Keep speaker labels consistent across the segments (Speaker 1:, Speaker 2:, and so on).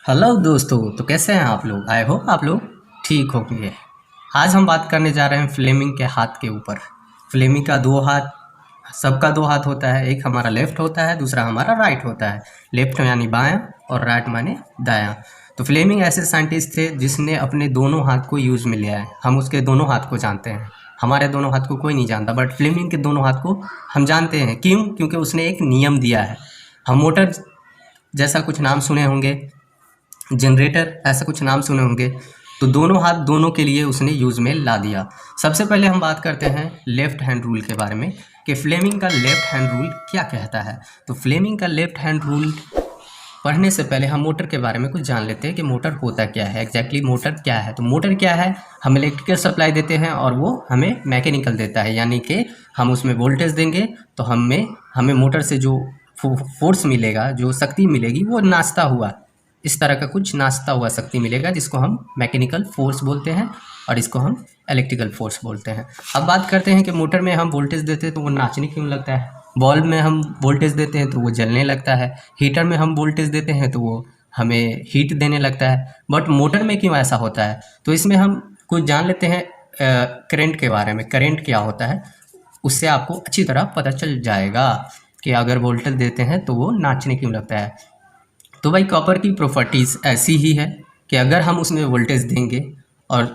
Speaker 1: Hello दोस्तों, तो कैसे हैं आप लोग। आई होप आप लोग ठीक होंगे। आज हम बात करने जा रहे हैं फ्लेमिंग के हाथ के ऊपर। फ्लेमिंग का दो हाथ, सबका दो हाथ होता है। एक हमारा लेफ्ट होता है, दूसरा हमारा राइट होता है। लेफ्ट यानी बायां और राइट माने दायां। तो फ्लेमिंग ऐसे साइंटिस्ट थे जिसने अपने दोनों हाथ को यूज़ में लिया है। हम उसके दोनों हाथ को जानते हैं। हमारे दोनों हाथ को कोई नहीं जानता, बट फ्लेमिंग के दोनों हाथ को हम जानते हैं। क्यों? क्योंकि उसने एक नियम दिया है। हम मोटर जैसा कुछ नाम सुने होंगे, जनरेटर ऐसा कुछ नाम सुने होंगे। तो दोनों हाथ दोनों के लिए उसने यूज़ में ला दिया। सबसे पहले हम बात करते हैं लेफ़्ट हैंड रूल के बारे में कि फ्लेमिंग का लेफ़्ट हैंड रूल क्या कहता है। तो फ्लेमिंग का लेफ़्ट हैंड रूल पढ़ने से पहले हम मोटर के बारे में कुछ जान लेते हैं कि मोटर होता क्या है, एग्जैक्टली मोटर क्या है। तो मोटर क्या है, हम इलेक्ट्रिकल सप्लाई देते हैं और वो हमें मैकेनिकल देता है, यानी कि हम उसमें वोल्टेज देंगे तो हमें मोटर से जो फोर्स मिलेगा, जो शक्ति मिलेगी, वो नाचता हुआ इस तरह का कुछ नाचता हुआ शक्ति मिलेगा, जिसको हम मैकेनिकल फोर्स बोलते हैं और इसको हम इलेक्ट्रिकल फोर्स बोलते हैं। अब बात करते हैं कि मोटर में हम वोल्टेज देते हैं तो वो नाचने क्यों लगता है। बल्ब में हम वोल्टेज देते हैं तो वो जलने लगता है। हीटर में हम वोल्टेज देते हैं तो वो हमें हीट देने लगता है। बट मोटर में क्यों ऐसा होता है, तो इसमें हम कुछ जान लेते हैं करंट के बारे में। करंट क्या होता है, उससे आपको अच्छी तरह पता चल जाएगा कि अगर वोल्टेज देते हैं तो वो नाचने क्यों लगता है। तो भाई कॉपर की प्रॉपर्टीज़ ऐसी ही है कि अगर हम उसमें वोल्टेज देंगे, और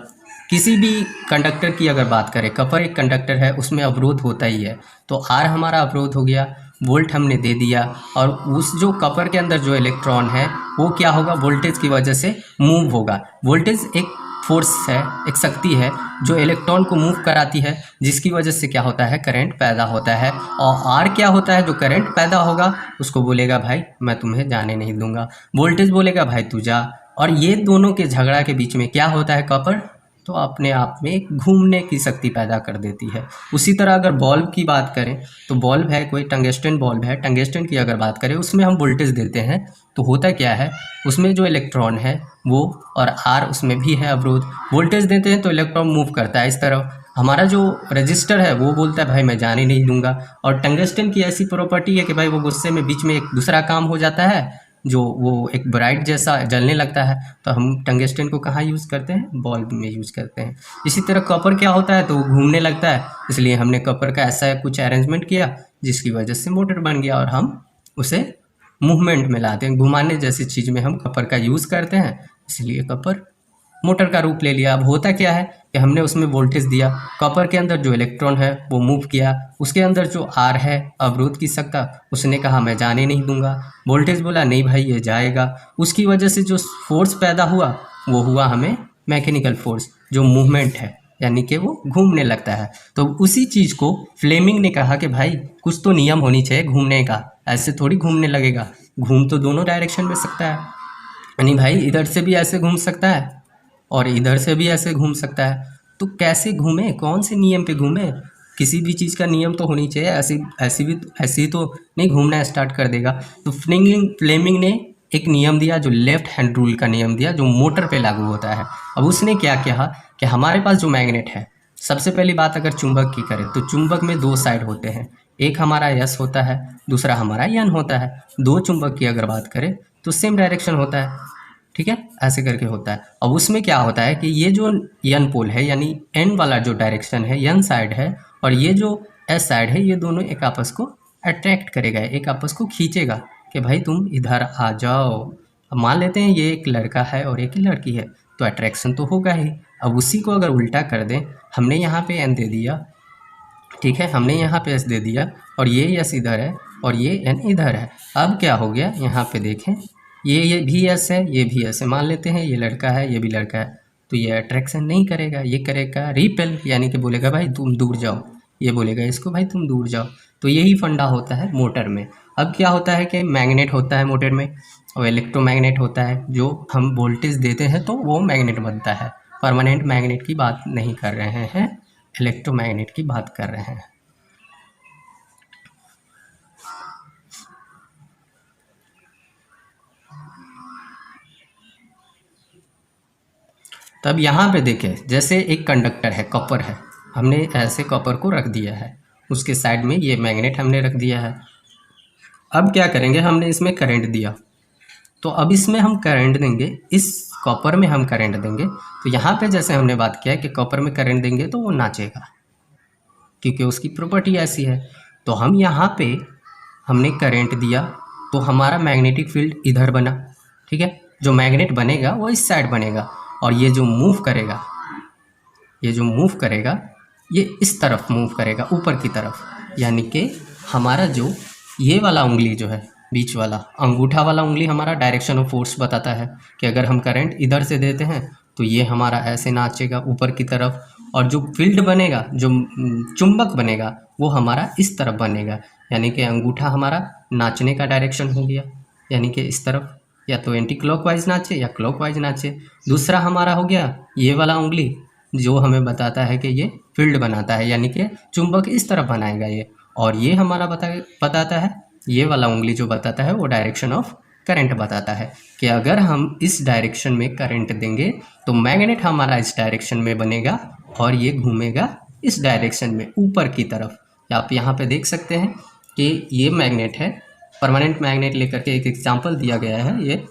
Speaker 1: किसी भी कंडक्टर की अगर बात करें, कॉपर एक कंडक्टर है, उसमें अवरोध होता ही है। तो आर हमारा अवरोध हो गया, वोल्ट हमने दे दिया, और उस जो कॉपर के अंदर जो इलेक्ट्रॉन है वो क्या होगा, वोल्टेज की वजह से मूव होगा। वोल्टेज एक फोर्स है, एक शक्ति है जो इलेक्ट्रॉन को मूव कराती है, जिसकी वजह से क्या होता है, करंट पैदा होता है। और आर क्या होता है, जो करंट पैदा होगा उसको बोलेगा भाई मैं तुम्हें जाने नहीं दूंगा, वोल्टेज बोलेगा भाई तू जा। और ये दोनों के झगड़ा के बीच में क्या होता है, कॉपर तो अपने आप में घूमने की शक्ति पैदा कर देती है। उसी तरह अगर बल्ब की बात करें तो बल्ब है, कोई टंगस्टन बल्ब है, टंगस्टन की अगर बात करें उसमें हम वोल्टेज देते हैं तो होता क्या है, उसमें जो इलेक्ट्रॉन है वो, और आर उसमें भी है अवरोध, वोल्टेज देते हैं तो इलेक्ट्रॉन मूव करता है इस तरह। हमारा जो रजिस्टर है वो बोलता है भाई मैं जाने नहीं दूंगा। और टंगस्टन की ऐसी प्रॉपर्टी है कि भाई वो गुस्से में बीच में एक दूसरा काम हो जाता है, जो वो एक ब्राइट जैसा जलने लगता है। तो हम टंगस्टन को कहाँ यूज़ करते हैं, बल्ब में यूज़ करते हैं। इसी तरह कॉपर क्या होता है, तो वो घूमने लगता है, इसलिए हमने कॉपर का ऐसा कुछ अरेंजमेंट किया जिसकी वजह से मोटर बन गया, और हम उसे मूवमेंट में लाते हैं। घुमाने जैसी चीज़ में हम कॉपर का यूज़ करते हैं, इसलिए कॉपर मोटर का रूप ले लिया। अब होता क्या है कि हमने उसमें वोल्टेज दिया, कॉपर के अंदर जो इलेक्ट्रॉन है वो मूव किया, उसके अंदर जो आर है अवरोध की सत्ता, उसने कहा मैं जाने नहीं दूंगा, वोल्टेज बोला नहीं भाई ये जाएगा। उसकी वजह से जो फोर्स पैदा हुआ वो हुआ हमें मैकेनिकल फोर्स, जो मूवमेंट है, यानी कि वो घूमने लगता है। तो उसी चीज़ को फ्लेमिंग ने कहा कि भाई कुछ तो नियम होनी चाहिए घूमने का, ऐसे थोड़ी घूमने लगेगा। घूम तो दोनों डायरेक्शन में सकता है, यानी भाई इधर से भी ऐसे घूम सकता है और इधर से भी ऐसे घूम सकता है। तो कैसे घूमे, कौन से नियम पे घूमे, किसी भी चीज़ का नियम तो होनी चाहिए। ऐसी तो नहीं घूमना स्टार्ट कर देगा। तो फ्लेमिंग ने एक नियम दिया, जो लेफ्ट हैंड रूल का नियम दिया, जो मोटर पे लागू होता है। अब उसने क्या कहा कि हमारे पास जो मैग्नेट है, सबसे पहली बात अगर चुंबक की करें तो चुंबक में दो साइड होते हैं, एक हमारा यस होता है, दूसरा हमारा यन होता है। दो चुंबक की अगर बात करें तो सेम डायरेक्शन होता है, ठीक है, ऐसे करके होता है। अब उसमें क्या होता है कि ये जो यन पोल है, यानी एन वाला जो डायरेक्शन है, यन साइड है, और ये जो एस साइड है, ये दोनों एक आपस को अट्रैक्ट करेगा, एक आपस को खींचेगा कि भाई तुम इधर आ जाओ। अब मान लेते हैं ये एक लड़का है और एक लड़की है, तो अट्रैक्शन तो होगा ही। अब उसी को अगर उल्टा कर दें, हमने यहाँ पे एन दे दिया, ठीक है, हमने यहाँ पे एस दे दिया, और ये यस इधर है और ये एन इधर है। अब क्या हो गया, यहाँ पे देखें, ये भी एस है, ये भी एस है। मान लेते हैं ये लड़का है, ये भी लड़का है, तो ये अट्रैक्शन नहीं करेगा, ये करेगा रिपेल, यानी कि बोलेगा भाई तुम दूर जाओ, ये बोलेगा इसको भाई तुम दूर जाओ। तो यही फंडा होता है मोटर में। अब क्या होता है कि मैग्नेट होता है मोटर में, और इलेक्ट्रोमैग्नेट होता है, जो हम वोल्टेज देते हैं तो वो मैग्नेट बनता है। परमानेंट मैग्नेट की बात नहीं कर रहे हैं, इलेक्ट्रोमैग्नेट की बात कर रहे हैं। तब यहाँ पे देखें, जैसे एक कंडक्टर है, कॉपर है, हमने ऐसे कॉपर को रख दिया है, उसके साइड में ये मैग्नेट हमने रख दिया है। अब क्या करेंगे, हमने इसमें करंट दिया, तो अब इसमें हम करंट देंगे, इस कॉपर में हम करंट देंगे। तो यहाँ पे जैसे हमने बात किया है कि कॉपर में करंट देंगे तो वो नाचेगा, क्योंकि उसकी प्रॉपर्टी ऐसी है। तो हम यहाँ पे हमने करंट दिया तो हमारा मैग्नेटिक फील्ड इधर बना, ठीक है। जो मैग्नेट बनेगा वो इस साइड बनेगा, और ये जो मूव करेगा, ये इस तरफ मूव करेगा, ऊपर की तरफ। यानी कि हमारा जो ये वाला उंगली जो है, बीच वाला अंगूठा वाला उंगली, हमारा डायरेक्शन ऑफ फोर्स बताता है कि अगर हम करंट इधर से देते हैं तो ये हमारा ऐसे नाचेगा ऊपर की तरफ, और जो फील्ड बनेगा, जो चुंबक बनेगा, वो हमारा इस तरफ बनेगा। यानी कि अंगूठा हमारा नाचने का डायरेक्शन हो गया, यानी कि इस तरफ या तो एंटी क्लॉकवाइज नाचे या क्लॉकवाइज नाचे। दूसरा हमारा हो गया ये वाला उंगली, जो हमें बताता है कि ये फील्ड बनाता है, यानी कि चुंबक इस तरफ बनाएगा ये। और ये हमारा बताता है, ये वाला उंगली जो बताता है वो डायरेक्शन ऑफ करंट बताता है कि अगर हम इस डायरेक्शन में करंट देंगे तो मैग्नेट हमारा इस डायरेक्शन में बनेगा और ये घूमेगा इस डायरेक्शन में ऊपर की तरफ। आप यहाँ पे देख सकते हैं कि ये मैग्नेट है, परमानेंट मैग्नेट लेकर के एक एग्जांपल दिया गया है ये।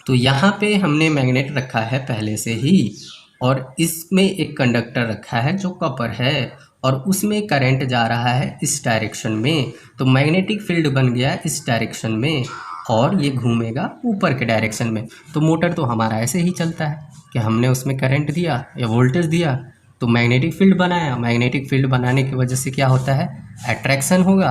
Speaker 1: तो यहाँ पे हमने मैग्नेट रखा है पहले से ही, और इसमें एक कंडक्टर रखा है जो कॉपर है, और उसमें करंट जा रहा है इस डायरेक्शन में। तो मैग्नेटिक फील्ड बन गया इस डायरेक्शन में, और ये घूमेगा ऊपर के डायरेक्शन में। तो मोटर तो हमारा ऐसे ही चलता है कि हमने उसमें करंट दिया या वोल्टेज दिया तो मैग्नेटिक फील्ड बनाया। मैग्नेटिक फील्ड बनाने की वजह से क्या होता है, अट्रैक्शन होगा,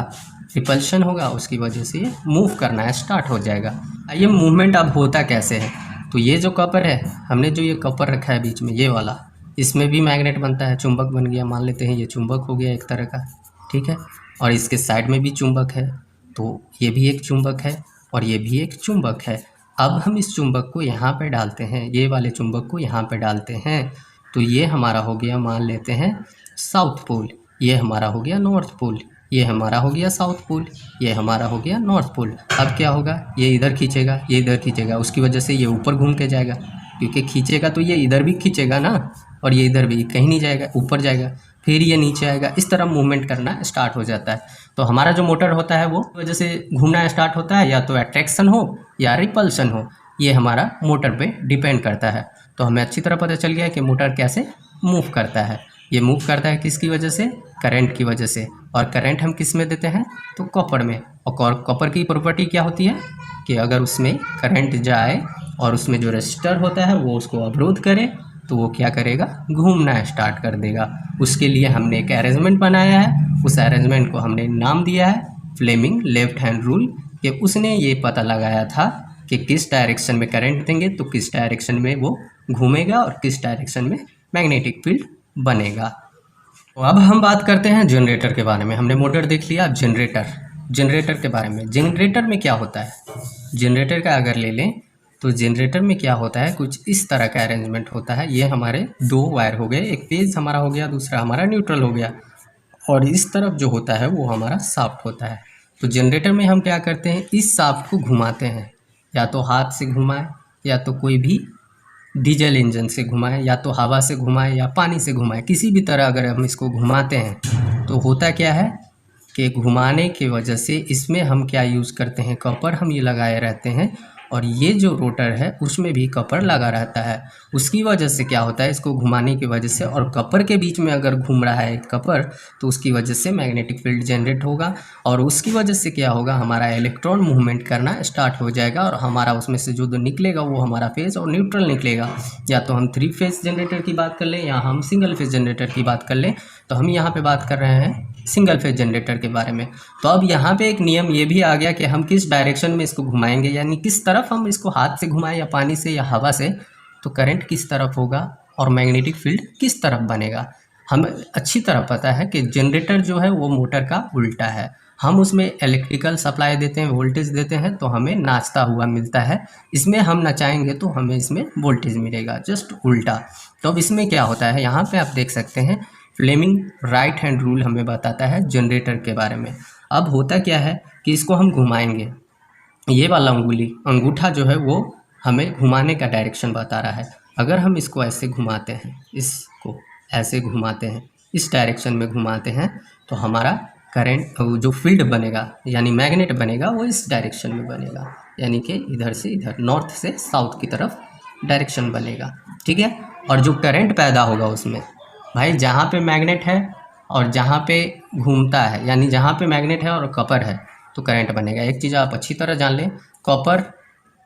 Speaker 1: रिपल्शन होगा, उसकी वजह से ये मूव करना स्टार्ट हो जाएगा। ये मूवमेंट अब होता कैसे है, तो ये जो कॉपर है, हमने जो ये कॉपर रखा है बीच में ये वाला, इसमें भी मैग्नेट बनता है, चुंबक बन गया। मान लेते हैं ये चुंबक हो गया एक तरह का, ठीक है। और इसके साइड में भी चुंबक है, तो ये भी एक चुंबक है और ये भी एक चुंबक है। अब हम इस चुंबक को यहाँ पे डालते हैं, ये वाले चुंबक को यहाँ पे डालते हैं, तो ये हमारा हो गया, मान लेते हैं साउथ पोल, ये हमारा हो गया नॉर्थ पोल, ये हमारा हो गया साउथ पोल, ये हमारा हो गया नॉर्थ पोल। अब क्या होगा, ये इधर खींचेगा, ये इधर खींचेगा, उसकी वजह से ये ऊपर घूम के जाएगा, क्योंकि खींचेगा तो ये इधर भी खींचेगा ना, और ये इधर भी कहीं नहीं जाएगा, ऊपर जाएगा, फिर ये नीचे आएगा। इस तरह मूवमेंट करना स्टार्ट हो जाता है। तो हमारा जो मोटर होता है वो वजह से घूमना स्टार्ट होता है, या तो अट्रैक्शन हो या रिपल्शन हो, ये हमारा मोटर पे डिपेंड करता है। तो हमें अच्छी तरह पता चल गया कि मोटर कैसे मूव करता है। ये मूव करता है किसकी वजह से, करंट की वजह से। और करंट हम किस में देते हैं, तो कॉपर में। और कॉपर की प्रॉपर्टी क्या होती है कि अगर उसमें करंट जाए और उसमें जो रेजिस्टर होता है वो उसको अवरोध करे, तो वो क्या करेगा, घूमना स्टार्ट कर देगा। उसके लिए हमने एक अरेंजमेंट बनाया है, उस अरेंजमेंट को हमने नाम दिया है फ्लेमिंग लेफ्ट हैंड रूल, कि उसने ये पता लगाया था कि किस डायरेक्शन में करंट देंगे तो किस डायरेक्शन में वो घूमेगा और किस डायरेक्शन में मैग्नेटिक फील्ड बनेगा। तो अब हम बात करते हैं जनरेटर के बारे में। हमने मोटर देख लिया, अब जनरेटर के बारे में। जनरेटर में क्या होता है, जनरेटर का अगर ले लें तो जनरेटर में क्या होता है, कुछ इस तरह का अरेंजमेंट होता है। ये हमारे दो वायर हो गए, एक फेज हमारा हो गया, दूसरा हमारा न्यूट्रल हो गया, और इस तरफ जो होता है वो हमारा शाफ्ट होता है। तो जनरेटर में हम क्या करते हैं, इस शाफ्ट को घुमाते हैं, या तो हाथ से घुमाएं, या तो कोई भी डीजल इंजन से घुमाएं, या तो हवा से घुमाएं, या पानी से घुमाएं। किसी भी तरह अगर हम इसको घुमाते हैं तो होता क्या है कि घुमाने की वजह से इसमें हम क्या यूज़ करते हैं, कॉपर हम ये लगाए रहते हैं, और ये जो रोटर है उसमें भी कॉपर लगा रहता है। उसकी वजह से क्या होता है, इसको घुमाने की वजह से, और कॉपर के बीच में अगर घूम रहा है कॉपर, तो उसकी वजह से मैग्नेटिक फील्ड जनरेट होगा, और उसकी वजह से क्या होगा, हमारा इलेक्ट्रॉन मूवमेंट करना स्टार्ट हो जाएगा, और हमारा उसमें से जो निकलेगा वो हमारा फेज और न्यूट्रल निकलेगा। या तो हम 3 फेज जनरेटर की बात कर लें या हम सिंगल फेज जनरेटर की बात कर लें। तो हम यहाँ पे बात कर रहे हैं सिंगल फेज जनरेटर के बारे में। तो अब यहाँ पे एक नियम ये भी आ गया कि हम किस डायरेक्शन में इसको घुमाएंगे, यानी किस तरफ हम इसको हाथ से घुमाएं या पानी से या हवा से, तो करंट किस तरफ होगा और मैग्नेटिक फील्ड किस तरफ बनेगा। हमें अच्छी तरह पता है कि जनरेटर जो है वो मोटर का उल्टा है। हम उसमें इलेक्ट्रिकल सप्लाई देते हैं, वोल्टेज देते हैं, तो हमें नाचता हुआ मिलता है। इसमें हम नचाएंगे तो हमें इसमें वोल्टेज मिलेगा, जस्ट उल्टा। तो अब इसमें क्या होता है, यहाँ पे आप देख सकते हैं फ्लेमिंग राइट हैंड रूल हमें बताता है जनरेटर के बारे में। अब होता क्या है कि इसको हम घुमाएंगे, ये वाला अंगूठा जो है वो हमें घुमाने का डायरेक्शन बता रहा है। अगर हम इसको ऐसे घुमाते हैं, इसको ऐसे घुमाते हैं, इस डायरेक्शन में घुमाते हैं, तो हमारा करंट जो फील्ड बनेगा यानी मैग्नेट बनेगा वो इस डायरेक्शन में बनेगा। यानी कि इधर से इधर, नॉर्थ से साउथ की तरफ डायरेक्शन बनेगा, ठीक है। और जो करंट पैदा होगा उसमें, भाई जहाँ पे मैग्नेट है और जहाँ पे घूमता है, यानी जहाँ पे मैग्नेट है और कॉपर है तो करंट बनेगा। एक चीज़ आप अच्छी तरह जान लें, कॉपर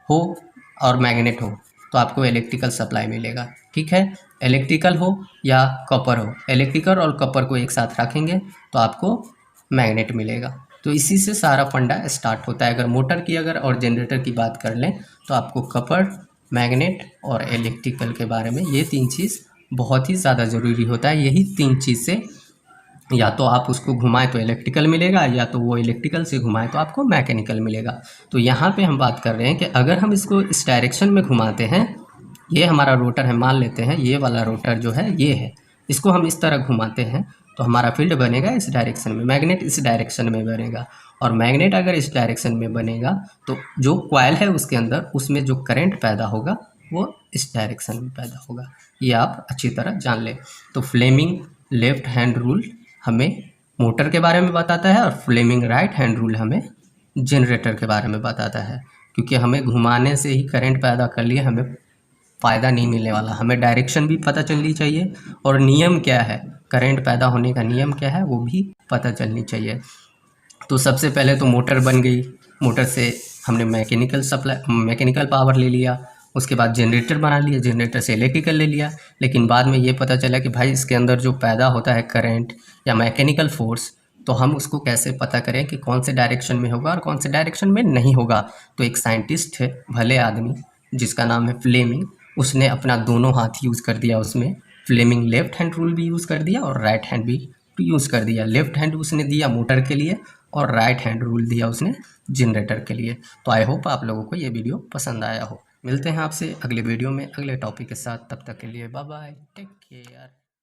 Speaker 1: हो और मैग्नेट हो तो आपको इलेक्ट्रिकल सप्लाई मिलेगा, ठीक है। इलेक्ट्रिकल हो या कॉपर हो, इलेक्ट्रिकल और कॉपर को एक साथ रखेंगे तो आपको मैग्नेट मिलेगा। तो इसी से सारा फंडा स्टार्ट होता है। अगर मोटर की अगर और जनरेटर की बात कर लें तो आपको कॉपर, मैग्नेट और इलेक्ट्रिकल के बारे में ये 3 चीज़ बहुत ही ज़्यादा ज़रूरी होता है। यही 3 चीज़ से या तो आप उसको घुमाएं तो इलेक्ट्रिकल मिलेगा, या तो वो इलेक्ट्रिकल से घुमाएं तो आपको मैकेनिकल मिलेगा। तो यहाँ पे हम बात कर रहे हैं कि अगर हम इसको इस डायरेक्शन में घुमाते हैं, ये हमारा रोटर है, मान लेते हैं ये वाला रोटर जो है ये है, इसको हम इस तरह घुमाते हैं तो हमारा फील्ड बनेगा इस डायरेक्शन में, मैग्नेट इस डायरेक्शन में बनेगा। और मैग्नेट अगर इस डायरेक्शन में बनेगा तो जो कॉइल है उसके अंदर, उसमें जो करंट पैदा होगा वो इस डायरेक्शन में पैदा होगा। ये आप अच्छी तरह जान लें। तो फ्लेमिंग लेफ्ट हैंड रूल हमें मोटर के बारे में बताता है और फ्लेमिंग राइट हैंड रूल हमें जनरेटर के बारे में बताता है। क्योंकि हमें घुमाने से ही करंट पैदा कर लिए हमें फ़ायदा नहीं मिलने वाला, हमें डायरेक्शन भी पता चलनी चाहिए और नियम क्या है, करंट पैदा होने का नियम क्या है वो भी पता चलनी चाहिए। तो सबसे पहले तो मोटर बन गई, मोटर से हमने मैकेनिकल पावर ले लिया, उसके बाद जनरेटर बना लिया, जनरेटर से इलेक्ट्रिकल ले लिया। लेकिन बाद में ये पता चला कि भाई इसके अंदर जो पैदा होता है करंट या मैकेनिकल फोर्स, तो हम उसको कैसे पता करें कि कौन से डायरेक्शन में होगा और कौन से डायरेक्शन में नहीं होगा। तो एक साइंटिस्ट है, भले आदमी, जिसका नाम है फ्लेमिंग, उसने अपना दोनों हाथ यूज़ कर दिया उसमें। फ्लेमिंग लेफ्ट हैंड रूल भी यूज़ कर दिया और राइट हैंड भी यूज़ कर दिया। लेफ्ट हैंड उसने दिया मोटर के लिए और राइट हैंड रूल दिया उसने जनरेटर के लिए। तो आई होप आप लोगों को ये वीडियो पसंद आया हो। मिलते हैं आपसे अगले वीडियो में अगले टॉपिक के साथ, तब तक के लिए बाय बाय, टेक केयर।